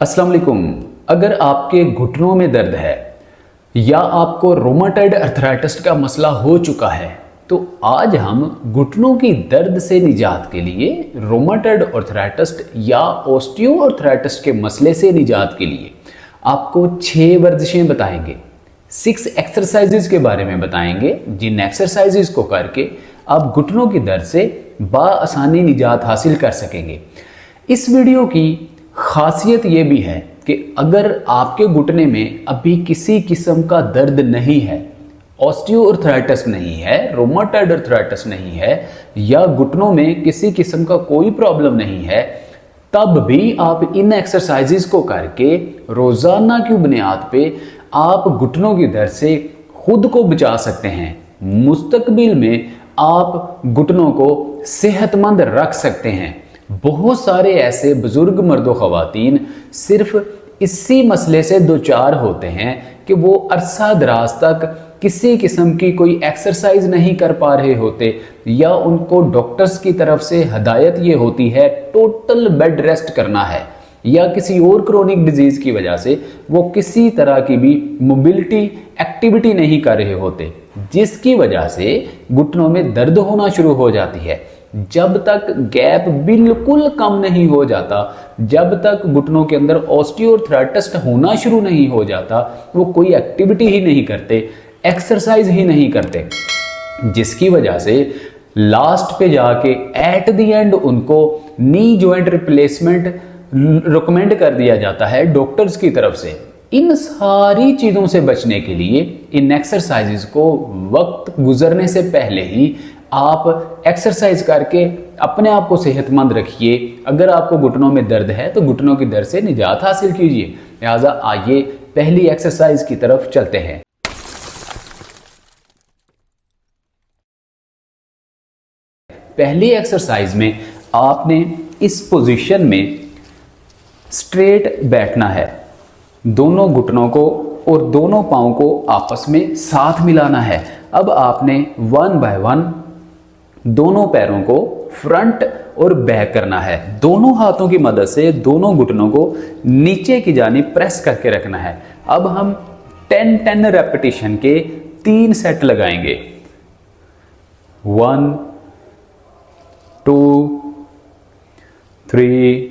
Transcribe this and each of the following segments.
अस्सलाम वालेकुम। अगर आपके घुटनों में दर्द है या आपको रोमाटॉइड अर्थराइटिस का मसला हो चुका है तो आज हम घुटनों की दर्द से निजात के लिए रोमाटॉइड अर्थराइटिस या ऑस्टियोआर्थराइटिस के मसले से निजात के लिए आपको 6 वर्जिशें बताएंगे, 6 एक्सरसाइजेज के बारे में बताएंगे जिन एक्सरसाइजेज को करके आप घुटनों की दर्द से बाआसानी निजात हासिल कर सकेंगे। इस वीडियो की खासियत ये भी है कि अगर आपके घुटने में अभी किसी किस्म का दर्द नहीं है, ऑस्टियोआर्थराइटिस नहीं है, रोमाटॉइड अर्थराइटिस नहीं है या घुटनों में किसी किस्म का कोई प्रॉब्लम नहीं है, तब भी आप इन एक्सरसाइजेस को करके रोजाना की बुनियाद पे आप घुटनों की दर्द से खुद को बचा सकते हैं। मुस्तकबिल में आप घुटनों को सेहतमंद रख सकते हैं। बहुत सारे ऐसे बुजुर्ग मर्द व ख़वातीन सिर्फ इसी मसले से दो चार होते हैं कि वो अरसा दराज तक किसी किस्म की कोई एक्सरसाइज नहीं कर पा रहे होते या उनको डॉक्टर्स की तरफ से हदायत ये होती है टोटल बेड रेस्ट करना है या किसी और क्रोनिक डिजीज की वजह से वो किसी तरह की भी मोबिलिटी एक्टिविटी नहीं कर रहे होते, जिसकी वजह से घुटनों में दर्द होना शुरू हो जाती है। जब तक गैप बिल्कुल कम नहीं हो जाता, जब तक घुटनों के अंदर ऑस्टियोआर्थराइटिस होना शुरू नहीं हो जाता, वो कोई एक्टिविटी ही नहीं करते, एक्सरसाइज ही नहीं करते, जिसकी वजह से लास्ट पे जाके एट द एंड उनको नी जॉइंट रिप्लेसमेंट रिकमेंड कर दिया जाता है डॉक्टर्स की तरफ से। इन सारी चीज़ों से बचने के लिए इन एक्सरसाइजेज को वक्त गुजरने से पहले ही आप एक्सरसाइज करके अपने आप को सेहतमंद रखिए। अगर आपको घुटनों में दर्द है तो घुटनों की दर्द से निजात हासिल कीजिए। लिहाजा आइए पहली एक्सरसाइज की तरफ चलते हैं। पहली एक्सरसाइज में आपने इस पोजीशन में स्ट्रेट बैठना है, दोनों घुटनों को और दोनों पाँव को आपस में साथ मिलाना है। अब आपने 1 बाय 1 दोनों पैरों को फ्रंट और बैक करना है। दोनों हाथों की मदद से दोनों घुटनों को नीचे की जानिब प्रेस करके रखना है। अब हम 10 रेपिटेशन के 3 सेट लगाएंगे। 1 2 3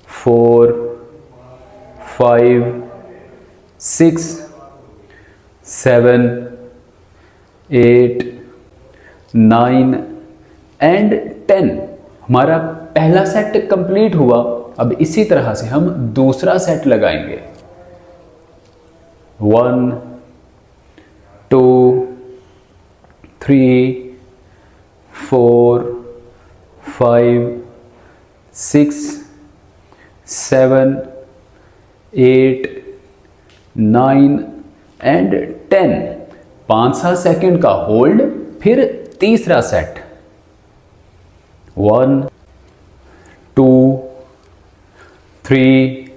4 5 6 7 8 9 एंड 10। हमारा पहला सेट कंप्लीट हुआ। अब इसी तरह से हम दूसरा सेट लगाएंगे। 1 2 3 4 5 6 7 8 9 एंड 10। 5-7 सेकेंड का होल्ड, फिर तीसरा सेट। 1 2 3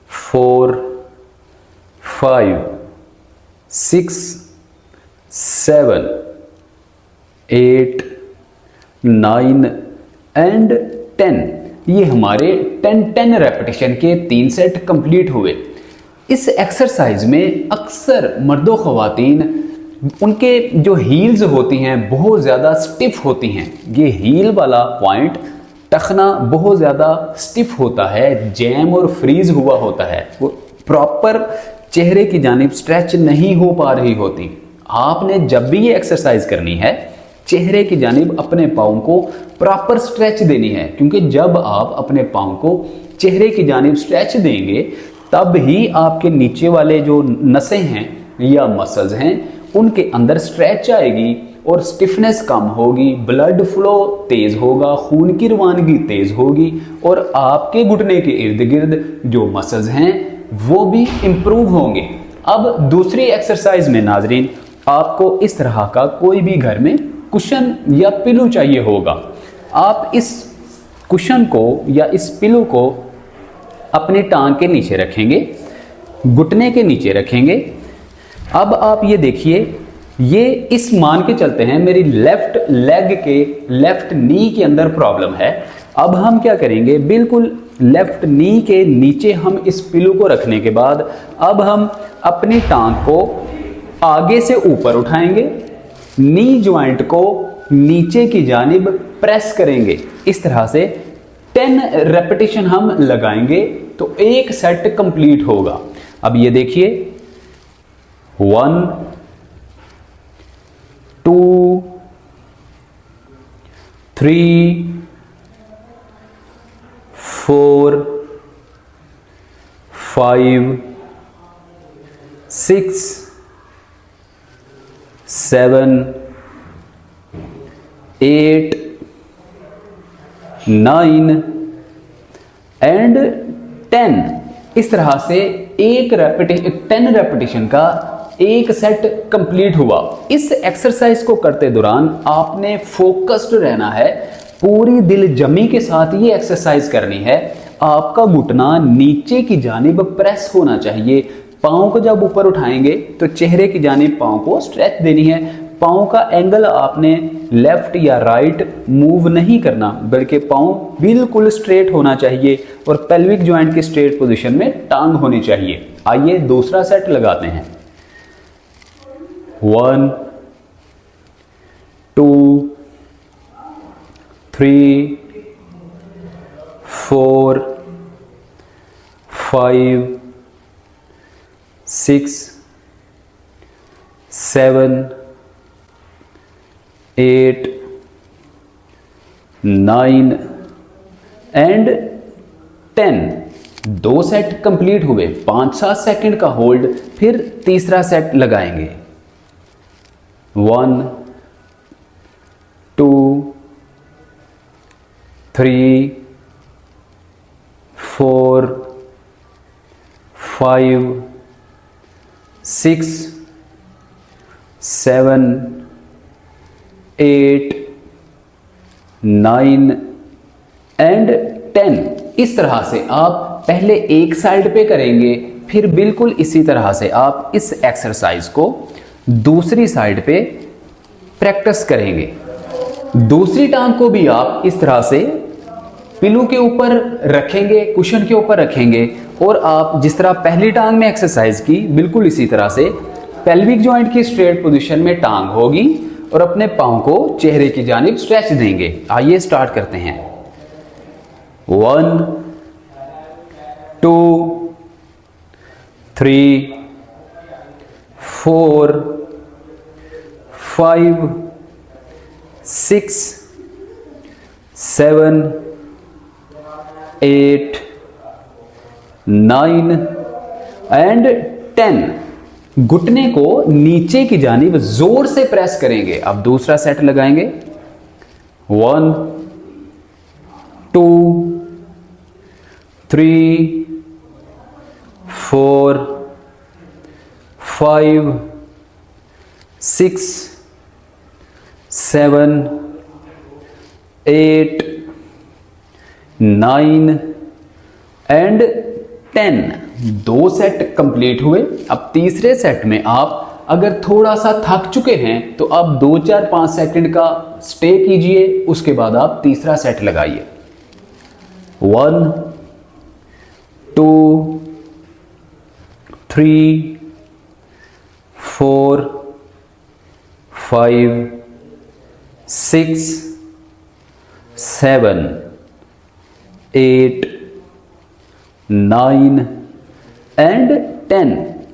4 5 6 7 8 9 एंड 10। ये हमारे 10 रेपिटेशन के 3 सेट कंप्लीट हुए। इस एक्सरसाइज में अक्सर मर्दों ख़वातीन उनके जो हील्स होती हैं बहुत ज़्यादा स्टिफ होती हैं। ये हील वाला पॉइंट टखना बहुत ज़्यादा स्टिफ होता है, जैम और फ्रीज हुआ होता है, वो प्रॉपर चेहरे की जानिब स्ट्रेच नहीं हो पा रही होती। आपने जब भी ये एक्सरसाइज करनी है चेहरे की जानिब अपने पाँव को प्रॉपर स्ट्रेच देनी है, क्योंकि जब आप अपने पाँव को चेहरे की जानिब स्ट्रेच देंगे तब ही आपके नीचे वाले जो नसें हैं या मसल्स हैं उनके अंदर स्ट्रेच आएगी और स्टिफनेस कम होगी, ब्लड फ्लो तेज होगा, खून की रवानगी तेज होगी और आपके घुटने के इर्द गिर्द जो मसल्स हैं वो भी इंप्रूव होंगे। अब दूसरी एक्सरसाइज में नाजरीन आपको इस तरह का कोई भी घर में कुशन या पिलो चाहिए होगा। आप इस कुशन को या इस पिलो को अपने टांग के नीचे रखेंगे, घुटने के नीचे रखेंगे। अब आप ये देखिए, ये इस मान के चलते हैं मेरी लेफ्ट लेग के लेफ्ट नी के अंदर प्रॉब्लम है। अब हम क्या करेंगे, बिल्कुल लेफ्ट नी के नीचे हम इस पिलो को रखने के बाद अब हम अपनी टांग को आगे से ऊपर उठाएंगे, नी जॉइंट को नीचे की जानिब प्रेस करेंगे। इस तरह से 10 रेपिटेशन हम लगाएंगे तो एक सेट कंप्लीट होगा। अब ये देखिए 1 2 3 4 5 6 7 8 9 एंड 10। इस तरह से 10 रेपिटेशन का एक सेट कंप्लीट हुआ। इस एक्सरसाइज को करते दौरान आपने फोकस्ड रहना है, पूरी दिल जमी के साथ ये एक्सरसाइज करनी है। आपका घुटना नीचे की जानिब प्रेस होना चाहिए। पाँव को जब ऊपर उठाएंगे तो चेहरे की जानिब पाँव को स्ट्रेच देनी है। पाँव का एंगल आपने लेफ्ट या राइट मूव नहीं करना, बल्कि पाँव बिल्कुल स्ट्रेट होना चाहिए और पेल्विक जॉइंट की स्ट्रेट पोजीशन में टांग होनी चाहिए। आइए दूसरा सेट लगाते हैं। 1 2 3 4 5 6 7 8 9 एंड 10। 2 सेट कंप्लीट हुए। 5-7 सेकंड का होल्ड, फिर तीसरा सेट लगाएंगे। 1 2 3 4 5 6 7 8 9 एंड 10। इस तरह से आप पहले एक साइड पे करेंगे, फिर बिल्कुल इसी तरह से आप इस एक्सरसाइज को दूसरी साइड पे प्रैक्टिस करेंगे। दूसरी टांग को भी आप इस तरह से पिलो के ऊपर रखेंगे, कुशन के ऊपर रखेंगे और आप जिस तरह पहली टांग में एक्सरसाइज की बिल्कुल इसी तरह से पेल्विक जॉइंट की स्ट्रेट पोजीशन में टांग होगी और अपने पाँव को चेहरे की जानिब स्ट्रेच देंगे। आइए स्टार्ट करते हैं। 1 2 3 4 5 6 7 8 9 एंड 10। घुटने को नीचे की जानिब जोर से प्रेस करेंगे। अब दूसरा सेट लगाएंगे। 1 2 3 4 5 6 7 8 9 एंड 10। 2 सेट कंप्लीट हुए। अब तीसरे सेट में आप अगर थोड़ा सा थक चुके हैं तो आप 2-4-5 सेकंड का स्टे कीजिए, उसके बाद आप तीसरा सेट लगाइए। 1 2 3 4 5 6 7 8 9 एंड 10।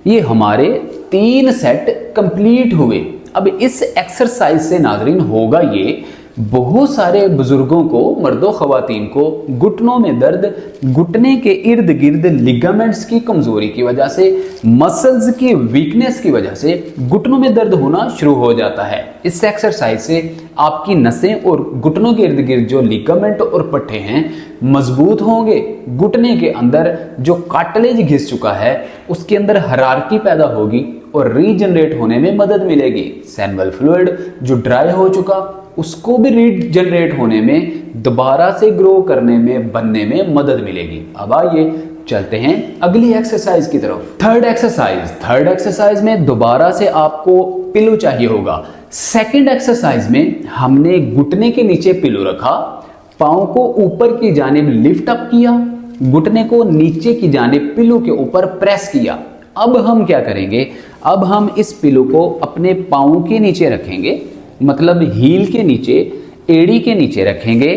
ये हमारे 3 सेट कंप्लीट हुए। अब इस एक्सरसाइज से नाज़रीन होगा ये, बहुत सारे बुजुर्गों को, मर्दों ख़वातीन को घुटनों में दर्द, घुटने के इर्द गिर्द लिगामेंट्स की कमज़ोरी की वजह से, मसल्स की वीकनेस की वजह से घुटनों में दर्द होना शुरू हो जाता है। इस एक्सरसाइज से आपकी नसें और घुटनों के इर्द गिर्द जो लिगामेंट और पट्टे हैं मजबूत होंगे। घुटने के अंदर जो कार्टिलेज घिस चुका है उसके अंदर हरारकी पैदा होगी और रीजनरेट होने में मदद मिलेगी। सैनवल फ्लूइड जो ड्राई हो चुका उसको भी रीजनरेट होने में, दोबारा से ग्रो करने में, बनने में मदद मिलेगी। अब आइए चलते हैं अगली एक्सरसाइज की तरफ। थर्ड एक्सरसाइज में दोबारा से आपको पिलो चाहिए होगा। सेकंड एक्सरसाइज में हमने घुटने के नीचे पिलो रखा, पाँव को ऊपर की जानिब लिफ्ट अप किया, घुटने को नीचे की जानिब पिलो के ऊपर प्रेस किया। अब हम क्या करेंगे, अब हम इस पिलो को अपने पाँव के नीचे रखेंगे, मतलब हील के नीचे, एड़ी के नीचे रखेंगे।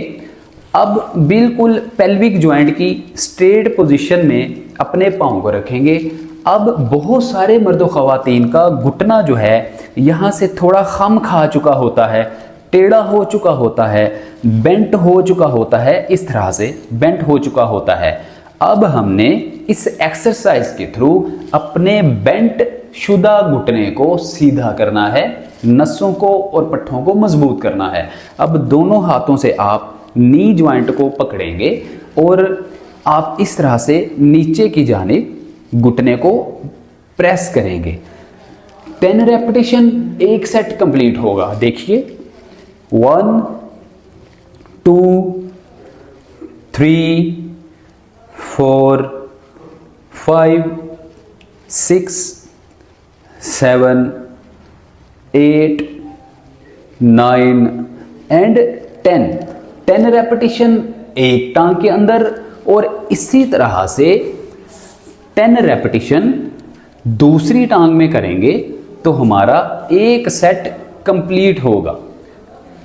अब बिल्कुल पेल्विक जॉइंट की स्ट्रेट पोजीशन में अपने पाँव को रखेंगे। अब बहुत सारे मर्द ख़वातीन का घुटना जो है यहाँ से थोड़ा खम खा चुका होता है, टेढ़ा हो चुका होता है, बेंट हो चुका होता है, इस तरह से बेंट हो चुका होता है। अब हमने इस एक्सरसाइज के थ्रू अपने बेंट शुदा घुटने को सीधा करना है, नसों को और पट्ठों को मजबूत करना है। अब दोनों हाथों से आप नी जॉइंट को पकड़ेंगे और आप इस तरह से नीचे की जानिब घुटने को प्रेस करेंगे। 10 रेपिटेशन एक सेट कंप्लीट होगा। देखिए 1 2 3 4 5 6 7 8 9 एंड 10 रेपिटेशन एक टांग के अंदर, और इसी तरह से 10 रेपिटेशन दूसरी टांग में करेंगे तो हमारा एक सेट कंप्लीट होगा।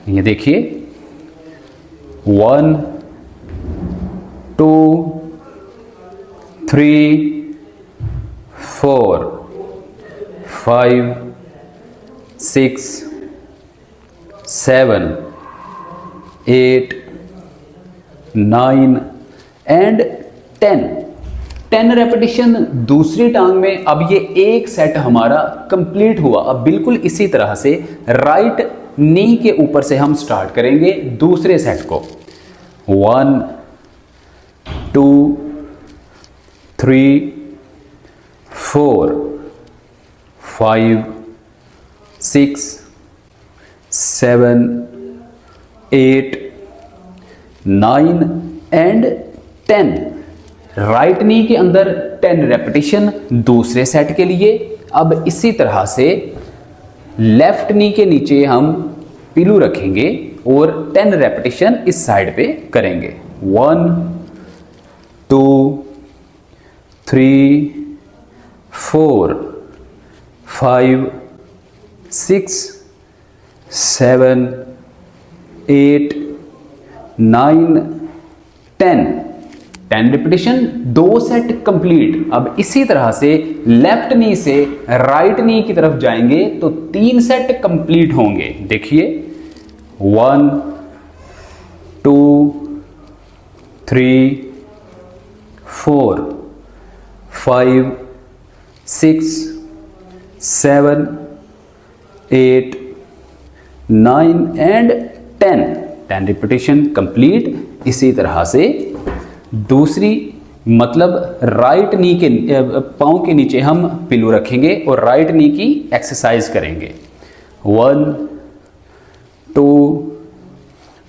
ये देखिए 1 2 3 4 5 6 7 8 9 एंड 10 रेपिटेशन दूसरी टांग में। अब ये एक सेट हमारा कंप्लीट हुआ। अब बिल्कुल इसी तरह से राइट नी के ऊपर से हम स्टार्ट करेंगे दूसरे सेट को। 1 2 3 4 5 6 7 8 9 एंड 10। राइट नी के अंदर 10 रेपिटेशन दूसरे सेट के लिए। अब इसी तरह से लेफ्ट नी के नीचे हम पिलू रखेंगे और 10 रेपिटेशन इस साइड पे करेंगे। 1 2 3 4 5 6 7 8 9 10 रेपिटेशन दो सेट कंप्लीट। अब इसी तरह से लेफ्ट नी से राइट नी की तरफ जाएंगे तो 3 सेट कंप्लीट होंगे। देखिए 1 2 3 4 5 6 7 8 9 एंड 10 रेपिटेशन कंप्लीट। इसी तरह से दूसरी, मतलब राइट नी के पाँव के नीचे हम पिलो रखेंगे और राइट नी की एक्सरसाइज करेंगे। 1 2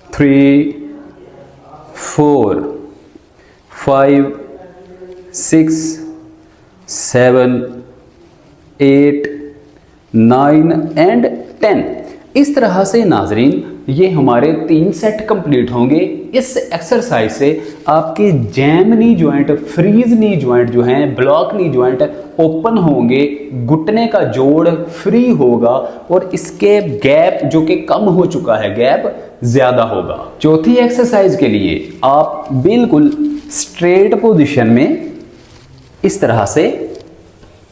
3 4 5 6 7 8 9 एंड 10। इस तरह से नाजरीन ये हमारे 3 सेट कंप्लीट होंगे। इस एक्सरसाइज से आपके jam knee joint, freeze knee joint जो हैं, ब्लॉक नी जॉइंट ओपन होंगे, घुटने का जोड़ फ्री होगा और इसके गैप जो कि कम हो चुका है, गैप ज्यादा होगा। चौथी एक्सरसाइज के लिए आप बिल्कुल स्ट्रेट पोजीशन में इस तरह से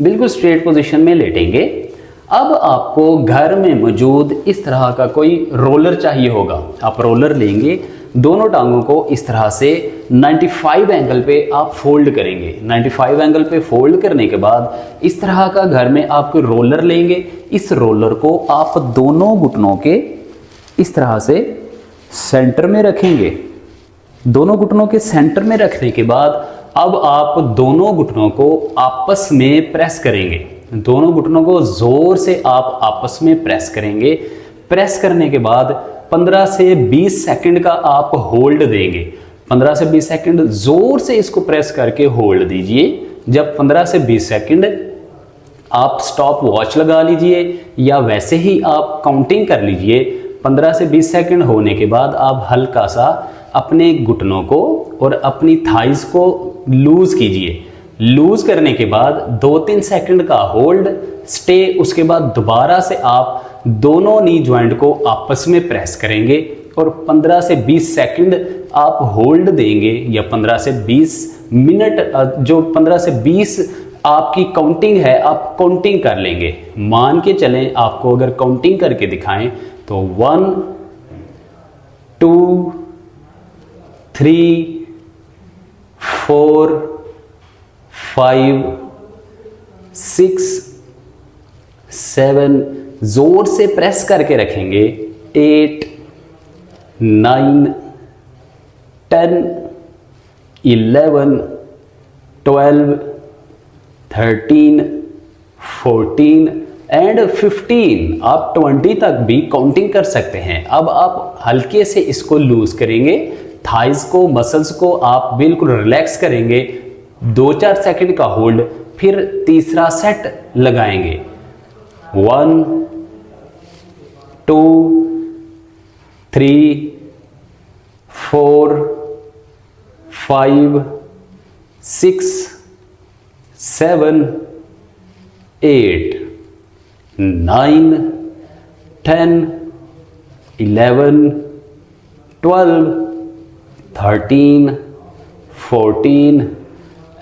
बिल्कुल स्ट्रेट पोजीशन में लेटेंगे। अब आपको घर में मौजूद इस तरह का कोई रोलर चाहिए होगा। आप रोलर लेंगे, दोनों टांगों को इस तरह से 95 एंगल पे आप फोल्ड करेंगे। 95 एंगल पे फोल्ड करने के बाद इस तरह का घर में आप रोलर लेंगे। इस रोलर को आप दोनों घुटनों के इस तरह से सेंटर में रखेंगे। दोनों घुटनों के सेंटर में रखने के बाद अब आप दोनों घुटनों को आपस में प्रेस करेंगे। दोनों घुटनों को जोर से आप आपस में प्रेस करेंगे। प्रेस करने के बाद 15 से 20 सेकंड का आप होल्ड देंगे। 15 से 20 सेकंड जोर से इसको प्रेस करके होल्ड दीजिए। जब 15 से 20 सेकंड आप स्टॉप वॉच लगा लीजिए या वैसे ही आप काउंटिंग कर लीजिए। 15 से 20 सेकंड होने के बाद आप हल्का सा अपने घुटनों को और अपनी थाइस को लूज कीजिए। लूज करने के बाद 2-3 सेकंड का होल्ड स्टे, उसके बाद दोबारा से आप दोनों नी ज्वाइंट को आपस में प्रेस करेंगे और 15 से 20 सेकंड आप होल्ड देंगे, या 15 से 20 मिनट, जो 15 से 20 आपकी काउंटिंग है आप काउंटिंग कर लेंगे। मान के चलें आपको अगर काउंटिंग करके दिखाएं तो 1 2 3 4 5 6 7, जोर से प्रेस करके रखेंगे, 8 9 10 11 12 13 14 एंड 15। आप 20 तक भी काउंटिंग कर सकते हैं। अब आप हल्के से इसको लूज करेंगे, थाइस को, मसल्स को आप बिल्कुल रिलैक्स करेंगे, 2-4 सेकंड का होल्ड, फिर तीसरा सेट लगाएंगे। 1 2 3 4 5 6 7 8 9 10 11 12 13 14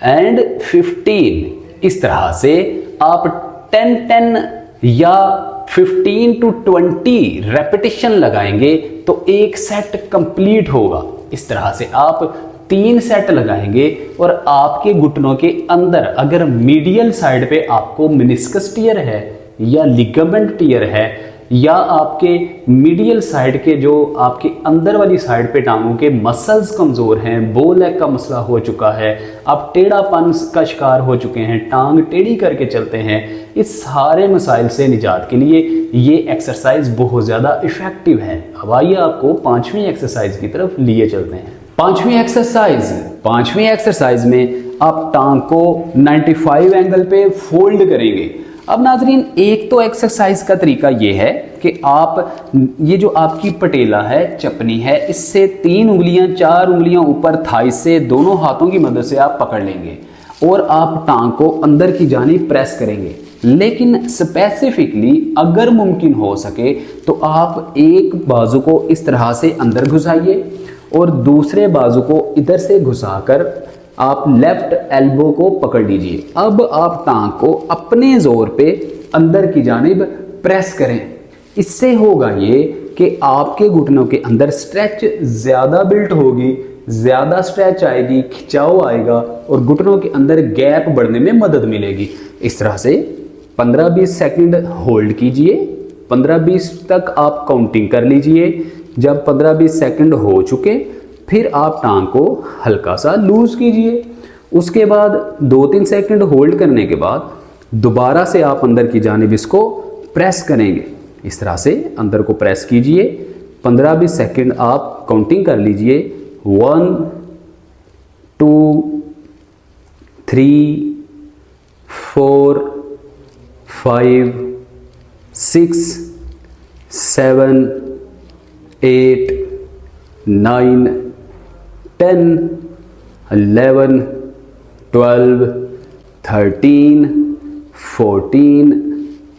एंड 15। इस तरह से आप 10 या 15 to 20 रेपिटेशन लगाएंगे तो एक सेट कंप्लीट होगा। इस तरह से आप 3 सेट लगाएंगे और आपके घुटनों के अंदर अगर मीडियल साइड पे आपको मेनिस्कस टियर है या लिगामेंट टियर है, या आपके मीडियल साइड के जो आपके अंदर वाली साइड पे टांगों के मसल्स कमजोर हैं, बो लेग का मसला हो चुका है, आप टेढ़ापन का शिकार हो चुके हैं, टांग टेढ़ी करके चलते हैं, इस सारे मसाइल से निजात के लिए ये एक्सरसाइज बहुत ज़्यादा इफेक्टिव है। अब आइए आपको 5वीं एक्सरसाइज की तरफ लिए चलते हैं। 5वीं एक्सरसाइज में आप टांग को 95 एंगल पे फोल्ड करेंगे। अब नाजरीन, एक तो एक्सरसाइज का तरीका ये है कि आप ये जो आपकी पटेला है, चपनी है, इससे 3 उंगलियां 4 उंगलियां ऊपर थाई से दोनों हाथों की मदद से आप पकड़ लेंगे और आप टांग को अंदर की जानिब प्रेस करेंगे। लेकिन स्पेसिफिकली अगर मुमकिन हो सके तो आप एक बाजू को इस तरह से अंदर घुसाइए और दूसरे बाजू को इधर से घुसाकर आप लेफ्ट एल्बो को पकड़ लीजिए। अब आप टांग को अपने जोर पे अंदर की जानिब प्रेस करें। इससे होगा ये कि आपके घुटनों के अंदर स्ट्रेच ज़्यादा बिल्ट होगी, ज़्यादा स्ट्रेच आएगी, खिंचाव आएगा और घुटनों के अंदर गैप बढ़ने में मदद मिलेगी। इस तरह से 15-20 सेकंड होल्ड कीजिए, 15-20 तक आप काउंटिंग कर लीजिए। जब 15-20 सेकंड हो चुके फिर आप टांग को हल्का सा लूज कीजिए। उसके बाद 2-3 सेकंड होल्ड करने के बाद दोबारा से आप अंदर की जानिब इसको प्रेस करेंगे। इस तरह से अंदर को प्रेस कीजिए, 15-20 सेकंड आप काउंटिंग कर लीजिए। 1 2 3 4 5 6 7 8 9 10 11 12 13 14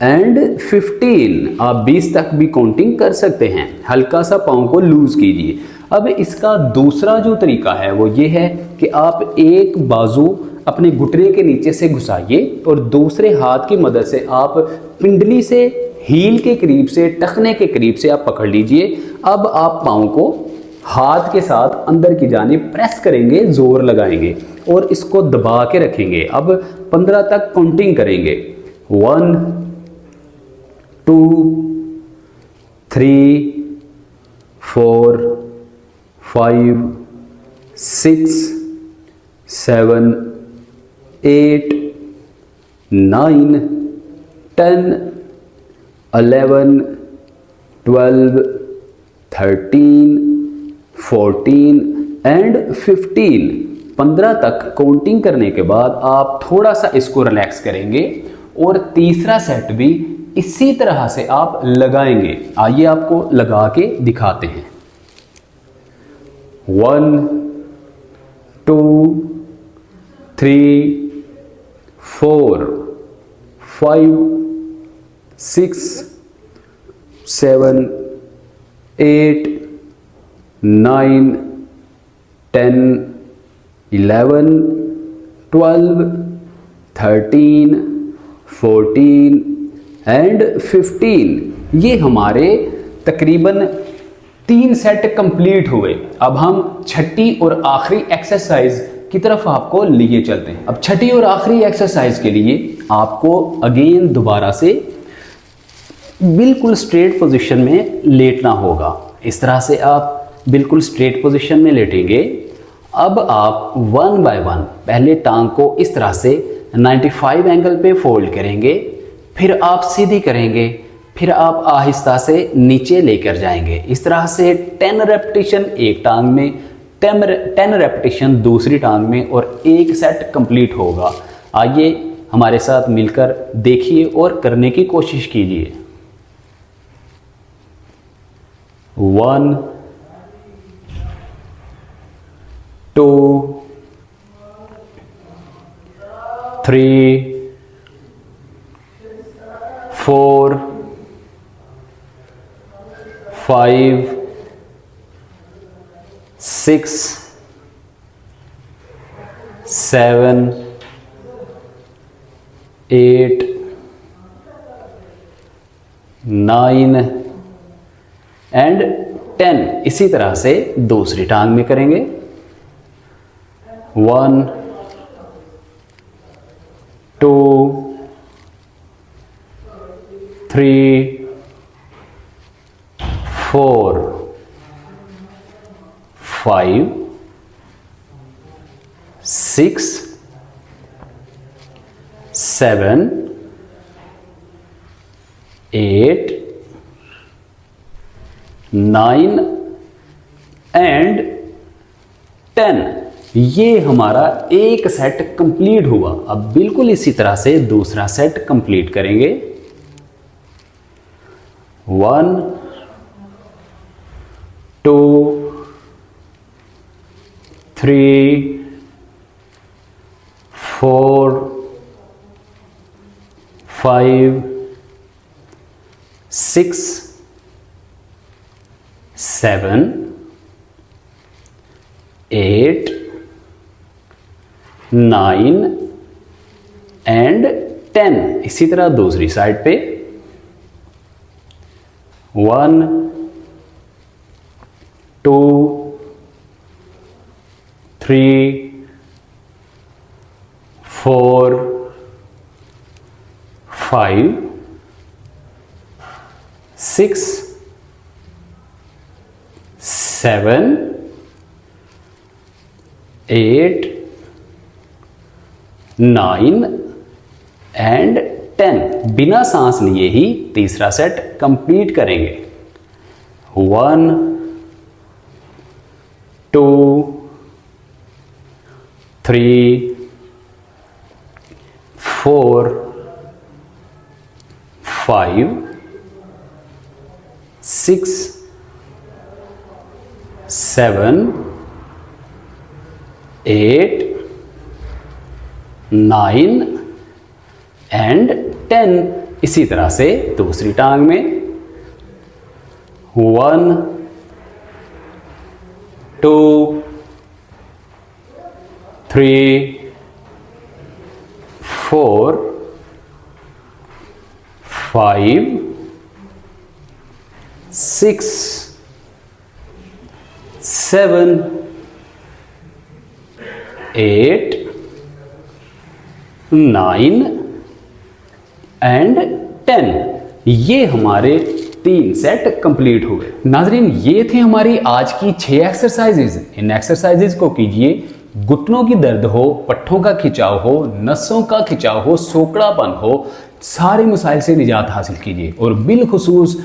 एंड 15। आप 20 तक भी काउंटिंग कर सकते हैं। हल्का सा पाँव को लूज कीजिए। अब इसका दूसरा जो तरीका है वो ये है कि आप एक बाजू अपने घुटने के नीचे से घुसाइए और दूसरे हाथ की मदद से आप पिंडली से हील के करीब से, टखने के करीब से आप पकड़ लीजिए। अब आप पाँव को हाथ के साथ अंदर की जानिब प्रेस करेंगे, जोर लगाएंगे और इसको दबा के रखेंगे। अब 15 तक काउंटिंग करेंगे। 1 2 3 4 5 6 7 8 9 10 11 12 13 14 एंड 15। 15 तक काउंटिंग करने के बाद आप थोड़ा सा इसको रिलैक्स करेंगे और तीसरा सेट भी इसी तरह से आप लगाएंगे। आइए आपको लगा के दिखाते हैं। 1 2 3 4 5 6 7 8 9 10 11 12 13 14 एंड 15। ये हमारे तकरीबन 3 सेट कंप्लीट हुए। अब हम छठी और आखिरी एक्सरसाइज की तरफ आपको लिए चलते हैं। अब छठी और आखिरी एक्सरसाइज के लिए आपको अगेन दोबारा से बिल्कुल स्ट्रेट पोजीशन में लेटना होगा। इस तरह से आप बिल्कुल स्ट्रेट पोजीशन में लेटेंगे। अब आप 1 बाय 1 पहले टांग को इस तरह से 95 एंगल पे फोल्ड करेंगे, फिर आप सीधी करेंगे, फिर आप आहिस्ता से नीचे लेकर जाएंगे। इस तरह से 10 रेपिटेशन एक टांग में, 10 रेपिटेशन दूसरी टांग में और एक सेट कंप्लीट होगा। आइए हमारे साथ मिलकर देखिए और करने की कोशिश कीजिए। 1 2 3 4 5 6 7 8 9 एंड 10। इसी तरह से दूसरी टांग में करेंगे। 1 2 3 4 5 6 7 8 9 एंड 10। ये हमारा एक सेट कंप्लीट हुआ। अब बिल्कुल इसी तरह से दूसरा सेट कंप्लीट करेंगे। 1 2 3 4 5 6 7 8 9 एंड 10। इसी तरह दूसरी साइड पे 1 2 3 4 5 6 7 8 9 एंड 10। बिना सांस लिए ही तीसरा सेट कंप्लीट करेंगे। 1 2 3 4 5 6 7 8 9 एंड 10। इसी तरह से दूसरी टांग में 1 2 3 4 5 6 7 8 9 एंड 10। ये हमारे 3 सेट कंप्लीट हुए। नाजरीन, ये थे हमारी आज की 6 एक्सरसाइजेज। इन एक्सरसाइजेज को कीजिए। घुटनों की दर्द हो, पट्ठों का खिंचाव हो, नसों का खिंचाव हो, सोकड़ापन हो, सारे मसाइल से निजात हासिल कीजिए। और बिलखुसूस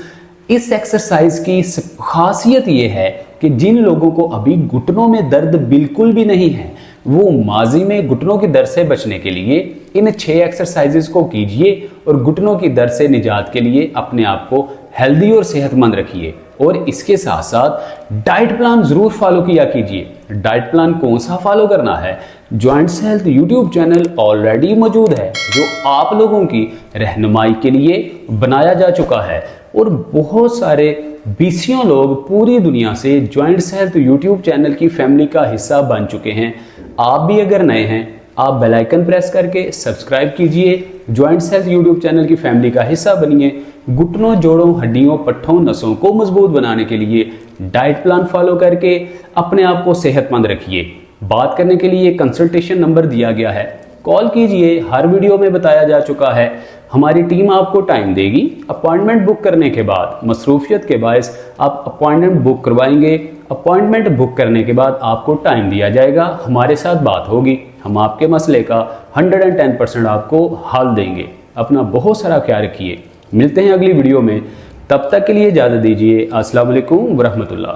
इस एक्सरसाइज की खासियत ये है कि जिन लोगों को अभी घुटनों में दर्द बिल्कुल भी नहीं है, वो माजी में घुटनों की दर्द से बचने के लिए इन 6 एक्सरसाइजेस को कीजिए और घुटनों की दर्द से निजात के लिए अपने आप को हेल्दी और सेहतमंद रखिए। और इसके साथ साथ डाइट प्लान जरूर फॉलो किया कीजिए। डाइट प्लान कौन सा फॉलो करना है? Joints health YouTube channel already मौजूद है जो आप लोगों की रहनुमाई के लिए बनाया जा चुका है और बहुत सारे बीसियों लोग पूरी दुनिया से जॉइंट्स हेल्थ यूट्यूब चैनल की फैमिली का हिस्सा बन चुके हैं। आप भी अगर नए हैं, आप बेल आइकन प्रेस करके सब्सक्राइब कीजिए, जॉइंट्स हेल्थ यूट्यूब चैनल की फैमिली का हिस्सा बनिए। घुटनों, जोड़ों, हड्डियों, पट्ठों, नसों को मजबूत बनाने के लिए डाइट प्लान फॉलो करके अपने आप को सेहतमंद रखिए। बात करने के लिए कंसल्टेशन नंबर दिया गया है, कॉल कीजिए। हर वीडियो में बताया जा चुका है, हमारी टीम आपको टाइम देगी। अपॉइंटमेंट बुक करने के बाद मसरूफियत के बायस आप अपॉइंटमेंट बुक करवाएंगे। अपॉइंटमेंट बुक करने के बाद आपको टाइम दिया जाएगा, हमारे साथ बात होगी, हम आपके मसले का 110% आपको हल देंगे। अपना बहुत सारा ख्याल रखिए। मिलते हैं अगली वीडियो में, तब तक के लिए इजाज़त दीजिए। अस्सलाम वालेकुम व रहमतुल्लाह।